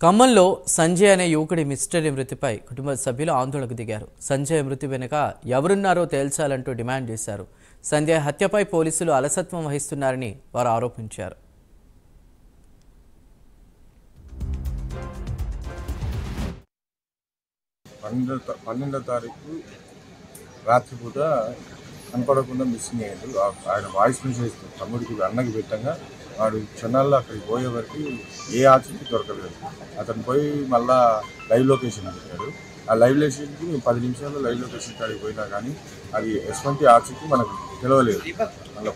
ఖమ్మంలో సంజయ్ అనే యువకుడి మిస్టరీ మృతిపై కుటుంబ సభ్యులు ఆందోళనకు దిగారు. సంజయ్ మృతి వెనుక ఎవరున్నారో తేల్చాలంటూ డిమాండ్ చేశారు. సంజయ్ హత్యపై పోలీసులు అలసత్వం వహిస్తున్నారని వారు ఆరోపించారు. పన్నెండో తారీఖు రాత్రిపూట కనపడకుండా మిస్సింగ్ అయ్యాడు. ఆయన వాయిస్ మెసేజ్ తమ్ముడికి అన్నకి పెట్టంగా వాడు క్షణాల్లో అక్కడికి పోయే వరకు ఏ ఆచూకీ దొరకలేదు. అతను పోయి మళ్ళా లైవ్ లొకేషన్ పెట్టాడు. ఆ లైవ్ లొకేషన్కి 10 నిమిషాల్లో లైవ్ లొకేషన్ కాడికి పోయినా కానీ అది ఎటువంటి ఆచూకీ మనకు తెలియలేదు. మళ్ళీ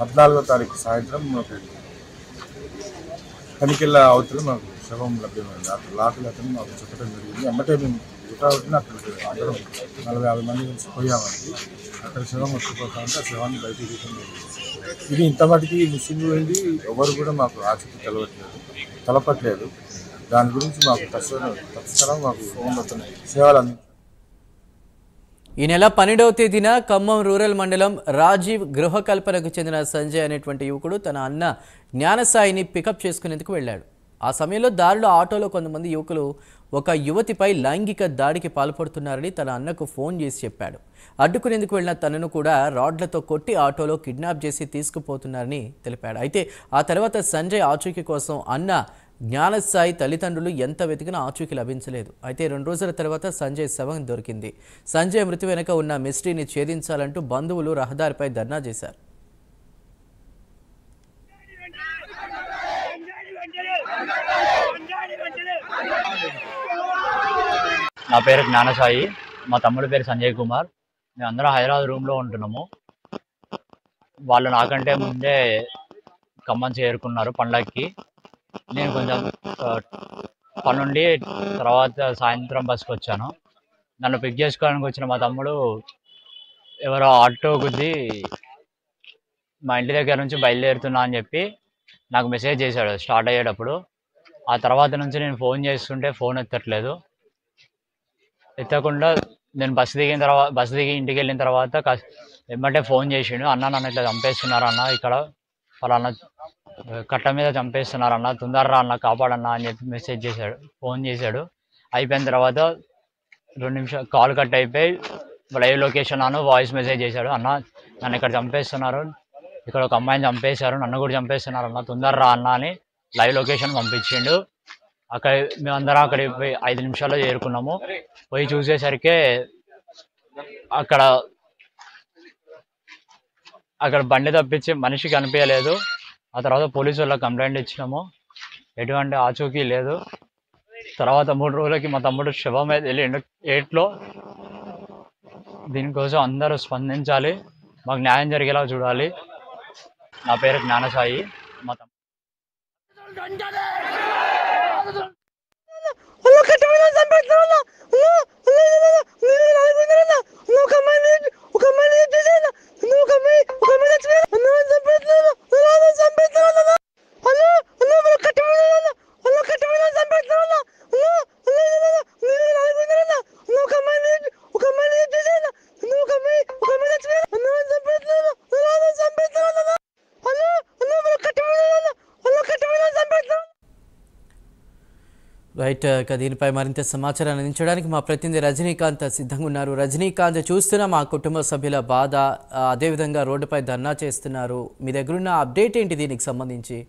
14వ తారీఖు సాయంత్రం మనకు తనికెళ్ళ అవతల మాకు శవం లభ్యమైంది. అక్కడ లాకులు అతను మాకు చెప్పడం జరిగింది. అమ్మటే మేము చుట్టాబట్టిన అక్కడ అందరం 40-50 మంది కలిసి పోయామండి. అక్కడ శవం వచ్చిపోతా ఉంటే ఆ శవాన్ని బయటకు తీయడం జరిగింది. ఇది ఇంత మటుకి మిస్సింగ్ పోయింది. ఎవరు కూడా మాకు ఆచూకీ తెలపట్లేదు. దాని గురించి మాకు తక్షణం మాకు ఫోన్లో సేవలు ఈ నెల 12వ తేదీన ఖమ్మం రూరల్ మండలం రాజీవ్ గృహకల్పనకు చెందిన సంజయ్ అనేటువంటి యువకుడు తన అన్న జ్ఞానసాయిని పికప్ చేసుకునేందుకు వెళ్ళాడు. ఆ సమయంలో దారిలో ఆటోలో కొంతమంది యువకులు ఒక యువతిపై లైంగిక దాడికి పాల్పడుతున్నారని తన అన్నకు ఫోన్ చేసి చెప్పాడు. అడ్డుకునేందుకు వెళ్ళిన తనను కూడా రాడ్లతో కొట్టి ఆటోలో కిడ్నాప్ చేసి తీసుకుపోతున్నారని తెలిపాడు. అయితే ఆ తర్వాత సంజయ్ ఆచూకీ కోసం అన్న జ్ఞానసాయి తల్లిదండ్రులు ఎంత వెతికినా ఆచూకీ లభించలేదు. అయితే 2 రోజుల తర్వాత సంజయ్ శవం దొరికింది. సంజయ్ మృతి వెనుక ఉన్న మిస్టరీని ఛేదించాలంటూ బంధువులు రహదారిపై ధర్నా చేశారు. నా పేరు జ్ఞానసాయి, మా తమ్ముడి పేరు సంజయ్ కుమార్. మేము అందరం హైదరాబాద్ రూమ్లో ఉంటున్నాము. వాళ్ళు నాకంటే ముందే ఖమ్మం చేరుకున్నారు పండగకి. నేను కొంచెం పనుండి తర్వాత సాయంత్రం బస్కి వచ్చాను. నన్ను పిక్ చేసుకోవడానికి వచ్చిన మా తమ్ముడు ఎవరో ఆటో గుద్ది మా ఇంటి దగ్గర నుంచి బయలుదేరుతున్నా అని చెప్పి నాకు మెసేజ్ చేశాడు స్టార్ట్ అయ్యేటప్పుడు. ఆ తర్వాత నుంచి నేను ఫోన్ చేస్తుంటే ఫోన్ ఎత్తకుండా నేను బస్సు దిగి ఇంటికి వెళ్ళిన తర్వాత వెంబటే ఫోన్ చేసిండు. అన్న నన్ను ఇట్లా చంపేస్తున్నారు అన్న, ఇక్కడ వాళ్ళన్న కట్ట మీద చంపేస్తున్నారు అన్న, తొందరరా అన్న, కాపాడన్నా అని చెప్పి మెసేజ్ చేశాడు, ఫోన్ చేశాడు. అయిపోయిన తర్వాత 2 నిమిషాలు కాల్ కట్ అయిపోయి లైవ్ లొకేషన్ అను వాయిస్ మెసేజ్ చేశాడు. అన్న నన్ను ఇక్కడ చంపేస్తున్నారు, ఇక్కడ ఒక అమ్మాయిని చంపేశారు, నన్ను కూడా చంపేస్తున్నారు అన్న, తొందరరా అన్న అని లైవ్ లొకేషన్ పంపించిండు. మేమందరం అక్కడికి పోయి 5 నిమిషాల్లో చేరుకున్నాము. పోయి చూసేసరికి అక్కడ బండి తప్పించి మనిషి కనిపించలేదు. ఆ తర్వాత పోలీసు వాళ్ళకి కంప్లైంట్ ఇచ్చినాము, ఎటువంటి ఆచూకీ లేదు. తర్వాత 3 రోజులకి మా తమ్ముడు శవం మీద వెళ్ళిండు ఏట్లో. దీనికోసం అందరూ స్పందించాలి, మాకు న్యాయం జరిగేలా చూడాలి. నా పేరు జ్ఞానసాయి, మా తమ్ముడు రైట్. దీనిపై మరింత సమాచారాన్ని అందించడానికి మా ప్రతినిధి రజనీకాంత్ సిద్ధంగా ఉన్నారు. రజనీకాంత్, చూస్తున్న మా కుటుంబ సభ్యుల బాధ, అదేవిధంగా రోడ్డుపై ధర్నా చేస్తున్నారు. మీ దగ్గరున్న అప్డేట్ ఏంటి దీనికి సంబంధించి?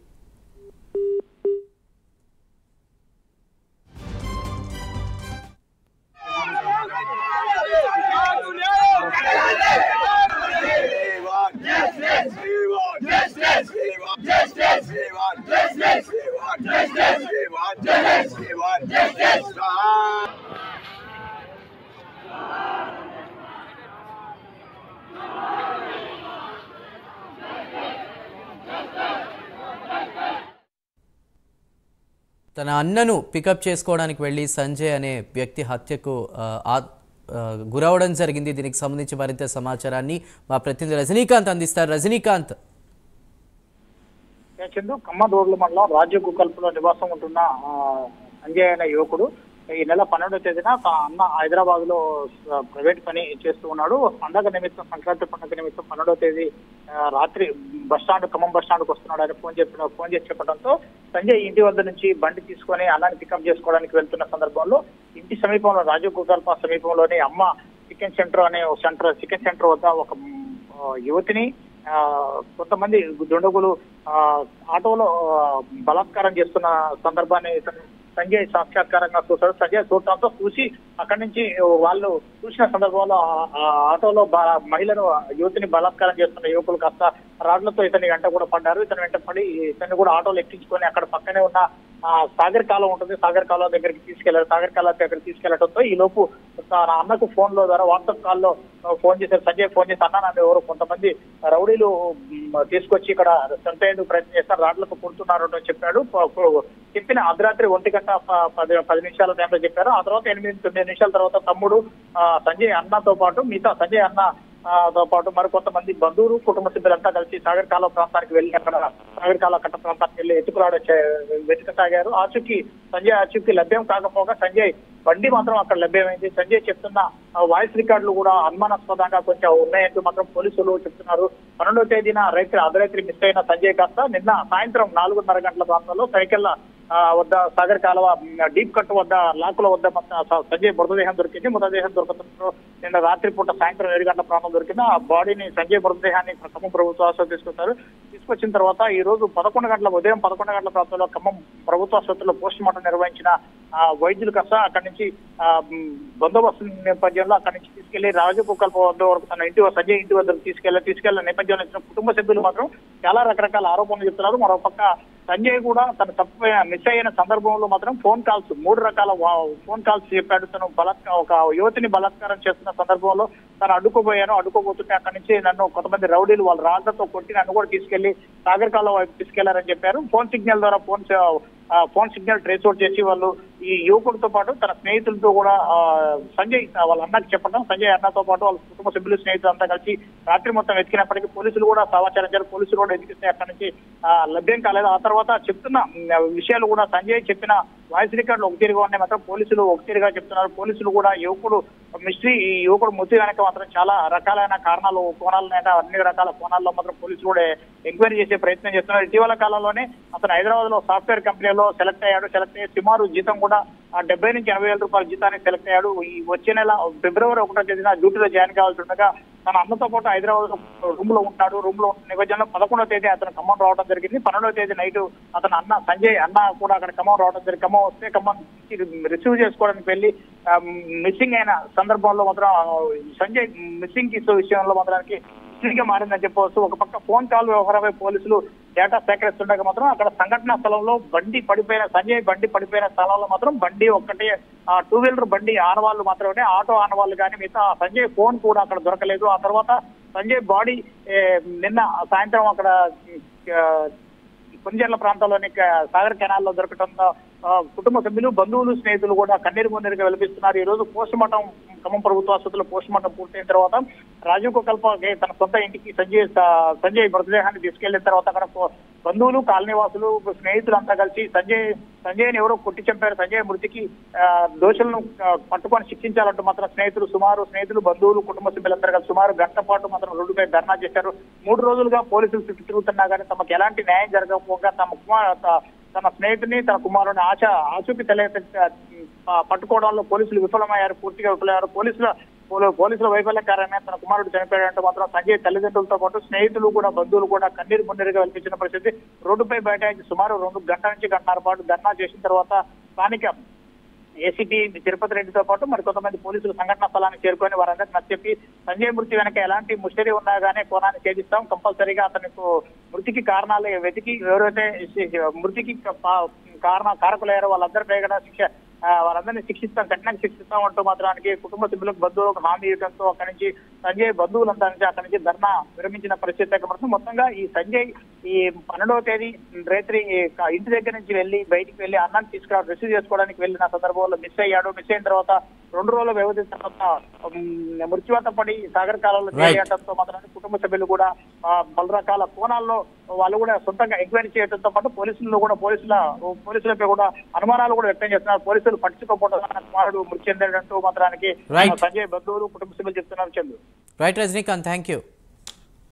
తన అన్నను పికప్ చేసుకోవడానికి వెళ్ళి సంజయ్ అనే వ్యక్తి హత్యకు గురవడం జరిగింది. దీనికి సంబంధించి మరింత సమాచారాన్ని మా ప్రతినిధి రజనీకాంత్ అందిస్తారు. రజనీకాంత్, ఖమ్మం రోడ్ల మండలం రాజీవ్ గృహకల్పనలో నివాసం ఉంటున్న సంజయ్ అనే యువకుడు ఈ నెల 12వ తేదీన అన్న హైదరాబాద్ లో ప్రైవేట్ పని చేస్తూ ఉన్నాడు. పండగ నిమిత్తం, సంక్రాంతి పండుగ నిమిత్తం 12వ తేదీ రాత్రి ఖమ్మం బస్ స్టాండ్ కు వస్తున్నాడు అని ఫోన్ చేసి చెప్పడంతో సంజయ్ ఇంటి వద్ద నుంచి బండి తీసుకొని అన్నాన్ని పికప్ చేసుకోవడానికి వెళ్తున్న సందర్భంలో ఇంటి సమీపంలో రాజీవ్ గృహకల్ప సమీపంలోని అమ్మ చికెన్ సెంటర్ అనే చికెన్ సెంటర్ వద్ద ఒక యువతిని కొంతమంది దుండగులు ఆటోలో బలాత్కారం చేస్తున్న సందర్భాన్ని సంజయ్ సాక్షాత్కారంగా చూశాడు. సంజయ్ చూడటంతో చూసి అక్కడి నుంచి వాళ్ళు చూసిన సందర్భంలో ఆటోలో యువతిని బలాత్కారం చేస్తున్న యువకులు కాస్త రాడ్లతో ఇతని వెంట కూడా పడ్డారు. ఇతని వెంట పడి ఇతన్ని కూడా ఆటోలో ఎక్కించుకొని అక్కడ పక్కనే ఉన్న సాగర్ కాలం ఉంటుంది, సాగర్ కాలం దగ్గరికి తీసుకెళ్లారు. సాగర్ కాలం దగ్గరికి తీసుకెళ్లడంతో ఈ లోపు అన్నకు ఫోన్ లో ద్వారా వాట్సాప్ కాల్లో ఫోన్ చేశారు. సంజయ్ ఫోన్ చేసి అన్న నన్ను ఎవరు కొంతమంది రౌడీలు తీసుకొచ్చి ఇక్కడ చంపేందుకు ప్రయత్నం చేస్తారు, రాడ్లతో కొడుతున్నారు అని చెప్పాడు. చెప్పిన అర్ధరాత్రి 1:10 నిమిషాల టైంలో చెప్పారు. ఆ తర్వాత 8-9 నిమిషాల తర్వాత తమ్ముడు సంజయ్ అన్నతో పాటు మిగతా సంజయ్ అన్న తో పాటు మరికొంతమంది బంధువులు కుటుంబ సభ్యులంతా కలిసి సాగర్ కాలువ ప్రాంతానికి వెళ్లి అక్కడ సాగర్ కాలువ కట్ట ప్రాంతానికి వెళ్లి వెతకసాగారు. సంజయ్ ఆచూకీ లభ్యం కాకపోగా సంజయ్ బండి మాత్రం అక్కడ లభ్యమైంది. సంజయ్ చెప్తున్న వాయిస్ రికార్డులు కూడా అనుమానాస్పదంగా కొంచెం ఉన్నాయంటూ మాత్రం పోలీసులు చెప్తున్నారు. 12వ తేదీన అర్ధరాత్రి మిస్ అయిన సంజయ్ కాస్త నిన్న సాయంత్రం 4:30 గంటల ప్రాంతంలో సైకిళ్ల వద్ద సాగర్ కాలువ డీప్ కట్ వద్ద లాకుల వద్ద సంజయ్ మృతదేహం దొరికింది. మృతదేహం దొరకడంతో నిన్న రాత్రిపూట సాయంత్రం 7 గంటల ప్రాంతం దొరికింది. ఆ బాడీని సంజయ్ మృతదేహాన్ని ఖమ్మం ప్రభుత్వ ఆసుపత్రి తీసుకొచ్చారు. తీసుకొచ్చిన తర్వాత ఈ రోజు ఉదయం 11 గంటల ప్రాంతంలో ఖమ్మం ప్రభుత్వ ఆసుపత్రిలో పోస్ట్ మార్టం నిర్వహించిన వైద్యులు కాస్త అక్కడి నుంచి బందోబస్తు నేపథ్యంలో అక్కడి నుంచి తీసుకెళ్లి రాజగోపాల్ వద్ద వరకు సంజయ్ ఇంటి వద్దకు తీసుకెళ్లిన నేపథ్యంలో ఇచ్చిన కుటుంబ సభ్యులు మాత్రం చాలా రకరకాల ఆరోపణలు చెప్తున్నారు. మరోపక్క సంజయ్ కూడా తను మిస్ అయిన సందర్భంలో మాత్రం 3 రకాల ఫోన్ కాల్స్ చెప్పాడు. తను ఒక యువతిని బలాత్కారం చేస్తున్న సందర్భంలో తను అడ్డుకోబోతుంటే అక్కడి నుంచి నన్ను కొంతమంది రౌడీలు వాళ్ళ రాళ్లతో కొట్టి నన్ను కూడా తీసుకెళ్లి సాగర్ కాలువ వైపు తీసుకెళ్లారని చెప్పారు. ఫోన్ సిగ్నల్ ద్వారా ఫోన్ సిగ్నల్ ట్రేస్ అవుట్ చేసి వాళ్ళు ఈ యువకుడితో పాటు తన స్నేహితులతో కూడా సంజయ్ వాళ్ళ అన్నకి చెప్పడం, సంజయ్ అన్నతో పాటు వాళ్ళ కుటుంబ సభ్యులు స్నేహితులు అంతా కలిసి రాత్రి మొత్తం వెతికినప్పటికీ పోలీసులు కూడా సమాచారం ఇచ్చారు. పోలీసులు కూడా వెతికిస్తే అక్కడి నుంచి లభ్యం కాలేదు. ఆ తర్వాత చెప్తున్న విషయాలు కూడా సంజయ్ చెప్పిన వాయిస్ రికార్డులు ఒక తీరుగా ఉన్నాయి, మాత్రం పోలీసులు ఒక తీరుగా చెప్తున్నారు. పోలీసులు కూడా యువకుడు మృతి వెనక మాత్రం చాలా రకాలైన కోణాలు అన్ని రకాల కోణాల్లో మాత్రం పోలీసులు కూడా ఎంక్వైరీ చేసే ప్రయత్నం చేస్తున్నారు. ఇటీవల కాలంలోనే అతను హైదరాబాద్ లో సాఫ్ట్వేర్ కంపెనీలో సెలెక్ట్ అయ్యి సుమారు జీతం కూడా 70,000 నుంచి 80,000 రూపాయల జీతానికి సెలెక్ట్ అయ్యాడు. ఈ వచ్చే నెల ఫిబ్రవరి 1వ తేదీన డ్యూటీలో జాయిన్ కావాల్సి ఉండగా తన అన్నతో పాటు హైదరాబాద్ రూమ్ లో ఉంటాడు. రూమ్ లో ఉన్న నేపథ్యంలో 11వ తేదీ అతను ఖమ్మం రావడం జరిగింది. 12వ తేదీ నైట్ అతను సంజయ్ అన్న కూడా అక్కడ ఖమ్మం రావడం జరిగింది. ఖమ్మం వస్తే ఖమ్మం రిసీవ్ చేసుకోవడానికి వెళ్ళి మిస్సింగ్ అయిన సందర్భంలో మాత్రం సంజయ్ మిస్సింగ్ విషయంలో మాత్రానికి గా మారిందని చెప్పవచ్చు. ఒక పక్క ఫోన్ కాల్ వ్యవహారమై పోలీసులు డేటా సేకరిస్తుండగా మాత్రం అక్కడ సంఘటన స్థలంలో సంజయ్ బండి పడిపోయిన స్థలంలో మాత్రం బండి ఒక్కటే 2-వీలర్ బండి ఆనవాళ్లు మాత్రమే, ఆటో ఆనవాళ్లు కానీ మిగతా సంజయ్ ఫోన్ కూడా అక్కడ దొరకలేదు. ఆ తర్వాత సంజయ్ బాడీ నిన్న సాయంత్రం అక్కడ పుంజర్ల ప్రాంతంలోని సాగర్ కెనాల్లో దొరకడంతో కుటుంబ సభ్యులు బంధువులు స్నేహితులు కూడా కన్నీరు మున్నీరుగా వెలిపిస్తున్నారు. ఈ రోజు పోస్ట్ మార్టం ఖమ్మం ప్రభుత్వ ఆసుపత్రిలో పోస్ట్ మార్టం పూర్తయిన తర్వాత రాజీవ్ గోకల్ప తన సొంత ఇంటికి సంజయ్ మృతదేహాన్ని తీసుకెళ్లిన తర్వాత అక్కడ బంధువులు కాలనీవాసులు స్నేహితులు అంతా కలిసి సంజయ్ని ఎవరో కొట్టి చంపారు, సంజయ్ మృతికి దోషులను పట్టుకొని శిక్షించాలంటూ మాత్రం స్నేహితులు బంధువులు కుటుంబ సభ్యులందరూ కలిసి సుమారు గంట పాటు మాత్రం రోడ్డుపై ధర్నా చేశారు. 3 రోజులుగా పోలీసులు చుట్టూ తిరుగుతున్నా కానీ తమకు ఎలాంటి న్యాయం జరగకపోగా తన స్నేహితుని తన కుమారుని ఆచూకీ పట్టుకోవడంలో పోలీసులు పూర్తిగా విఫలమయ్యారు. పోలీసుల వైఫల్య కారణంగా తన కుమారుడు చనిపోయాడంటూ మాత్రం సంజయ్ తల్లిదండ్రులతో పాటు స్నేహితులు కూడా బంధువులు కూడా కన్నీరు మున్నీరుగా వెలిపించిన పరిస్థితి. రోడ్డుపై బైఠాయించి సుమారు 2 గంటల నుంచి 1.5 పాటు ధర్నా చేసిన తర్వాత స్థానిక ఏసీపీ తిరుపతి రెడ్డితో పాటు మరికొంతమంది పోలీసులు సంఘటనా స్థలానికి చేరుకొని వారందరికీ నచ్చచెప్పి సంజయ్ మృతి వెనక ఎలాంటి ముష్టరి ఉన్నా గానీ కోణాన్ని ఛేదిస్తాం, కంపల్సరీగా అతనికి మృతికి కారణాలు వెతికి ఎవరైతే మృతికి కారకులయ్యారో వాళ్ళందరిపై కూడా వారందరినీ కఠినంగా శిక్షిస్తాం అంటూ మాత్రానికి కుటుంబ సభ్యులకు బంధువులకు హామీ ఇవ్వడంతో అక్కడి నుంచి సంజయ్ బంధువులంతా నుంచి అక్కడి నుంచి ధర్నా విరమించిన పరిస్థితి ఏర్పడుతుంది. మొత్తంగా ఈ సంజయ్ ఈ 12వ తేదీ రాత్రి ఇంటి దగ్గర నుంచి బయటికి వెళ్లి అన్నాన్ని రిసీవ్ చేసుకోవడానికి వెళ్ళిన సందర్భంలో మిస్ అయ్యాడు. మిస్ అయిన తర్వాత 2 రోజుల వ్యవధి తర్వాత మృత్యువాత పడి సాగర్ కాలంలో చేయడంతో మాత్రమే కుటుంబ సభ్యులు కూడా పలు రకాల కోణాల్లో వాళ్ళు కూడా సొంతంగా ఎంక్వైరీ చేయడంతో పాటు పోలీసులపై కూడా అనుమానాలు కూడా వ్యక్తం చేస్తున్నారు. పోలీసులు పట్టించుకోకపోవడం కుమారుడు మృతి చెందడంటూ మాత్రానికి సంజయ్ బంధువులు కుటుంబ సభ్యులు చెప్తున్నారు. Chandu. Right Rajinikanth, thank you.